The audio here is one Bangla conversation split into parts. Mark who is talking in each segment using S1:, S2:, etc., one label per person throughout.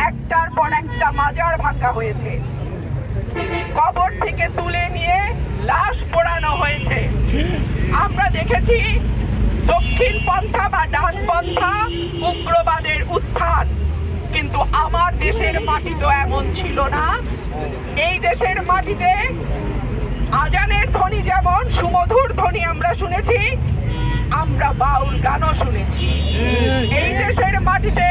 S1: একটার পর একটা মাজার ভাঙা হয়েছে, কবর থেকে তুলে নিয়ে লাশ পোড়ানো হয়েছে। আমরা দেখেছি দক্ষিণ পন্থা বা ডান পন্থা উগ্রবাদের উত্থান, কিন্তু আমার দেশের মাটি তো এমন ছিল না। এই দেশের মাটিতে আজানের ধ্বনি যেমন সুমধুর ধ্বনি আমরা শুনেছি, আমরা বাউল গানও শুনেছি। এই দেশের মাটিতে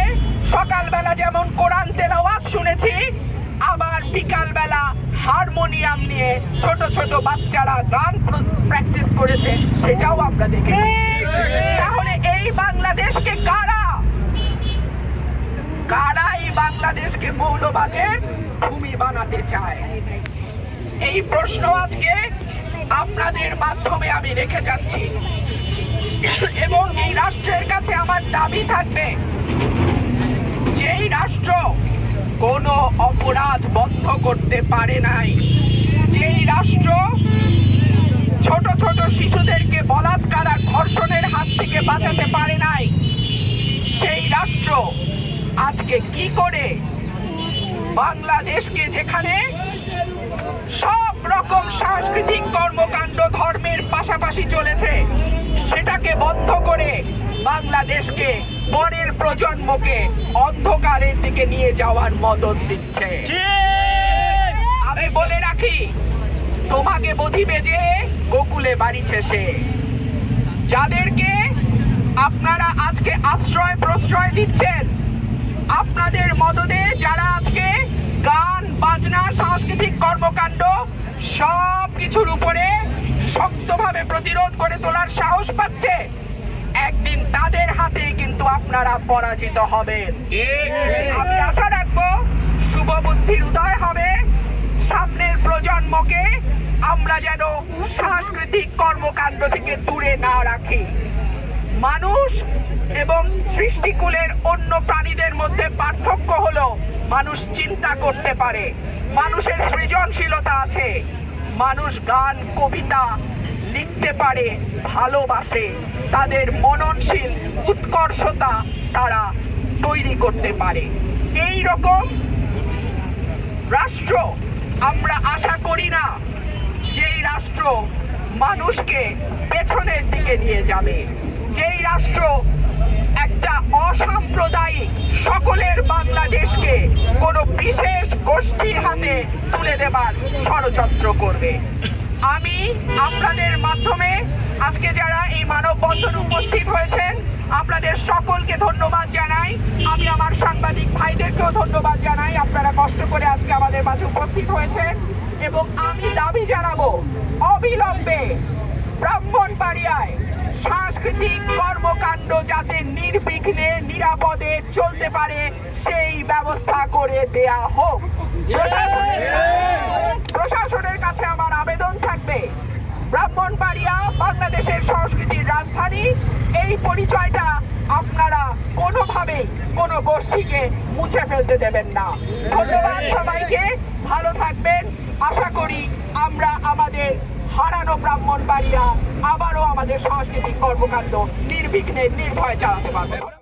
S1: সকালবেলা যেমন কোরআন তেলাওয়াত শুনেছি, আবার বিকালবেলা হারমোনিয়াম নিয়ে ছোট ছোট বাচ্চারা গান প্র্যাকটিস করেছে, সেটাও আমরা দেখেছি। তাহলে এই বাংলাদেশকে কারা এই বাংলাদেশকে মৌলবাদের ভূমি বানাতে চায়? এই প্রশ্ন আজকে আপনাদের মাধ্যমে আমি রেখে যাচ্ছি, এবং এই রাষ্ট্রের কাছে আমার দাবি থাকবে, যেই রাষ্ট্র কোনো অপরাধ বন্ধ করতে পারে নাই, যেই রাষ্ট্র ছোট ছোট শিশুদেরকে বলাৎকার আর ধর্ষণের হাত থেকে বাঁচাতে পারে নাই, সেই রাষ্ট্র আজকে কি করে বাংলাদেশকে, যেখানে সব রকম সাংস্কৃতিক কর্মকাণ্ড ধর্মের পাশাপাশি চলেছে, সেটাকে বন্ধ করে বাংলাদেশকে, পরের প্রজন্মকে অন্ধকারের দিকে নিয়ে যাওয়ার মদত দিচ্ছে। আমি বলে রাখি, তোমাকে বধিবে যে গোকুলে বাড়িছে সে। যাদেরকে আপনারা আজকে আশ্রয় প্রশ্রয় দিচ্ছেন, আপনাদের মদদে যারা আজকে গান বাজনা সাংস্কৃতিক কর্মকাণ্ড সব কিছুর উপরে শক্তভাবে প্রতিরোধ করে তোলার সাহস পাচ্ছে, একদিন তাদের হাতে কিন্তু আপনারা পরাজিত হবেন। আমি আশা রাখবো শুভ বুদ্ধির উদয় হবে, সামনের প্রজন্মকে আমরা যেন সাংস্কৃতিক কর্মকাণ্ড থেকে দূরে না রাখি। মানুষ এবং সৃষ্টিকুলের অন্য প্রাণীদের মধ্যে পার্থক্য হলো মানুষ চিন্তা করতে পারে, মানুষের সৃজনশীলতা আছে, মানুষ গান কবিতা লিখতে পারে, ভালোবাসে, তাদের মননশীল উৎকর্ষতা তারা তৈরি করতে পারে। এই রকম রাষ্ট্র আমরা আশা করি না, যেই রাষ্ট্র মানুষকে পেছনের দিকে নিয়ে যাবে, যেই রাষ্ট্র একটা অসাম্প্রদায়িক সকলের বাংলাদেশকে কোনো বিশেষ গোষ্ঠীর হাতে তুলে দেবার ষড়যন্ত্র করবে। আমি আপনাদের মাধ্যমে আজকে যারা এই মানববন্ধনে উপস্থিত হয়েছেন, আপনাদের সকলকে ধন্যবাদ জানাই। আমি আমার সাংবাদিক ভাইদেরকেও ধন্যবাদ জানাই, আপনারা কষ্ট করে আজকে আমাদের মাঝে উপস্থিত হয়েছেন। এবং আমি দাবি জানাবো, অবিলম্বে ব্রাহ্মণবাড়িয়ায় সাংস্কৃতিক কর্মকাণ্ড যাতে নির্বিঘ্নে নিরাপদে চলতে পারে, সেই ব্যবস্থা করে দেয়া হোক। প্রশাসনের কাছে আমার আবেদন থাকবে, ব্রাহ্মণবাড়িয়া বাংলাদেশের সংস্কৃতির রাজধানী, এই পরিচয়টা আপনারা কোনোভাবে কোনো গোষ্ঠীকে মুছে ফেলতে দেবেন না। ধন্যবাদ সবাইকে, ভালো থাকবেন। আশা করি আমরা আমাদের হারানো ব্রাহ্মণবাড়িয়া আবারও আমাদের সাংস্কৃতিক কর্মকাণ্ড নির্বিঘ্নে নির্ভয়ে চালাতে পারবো।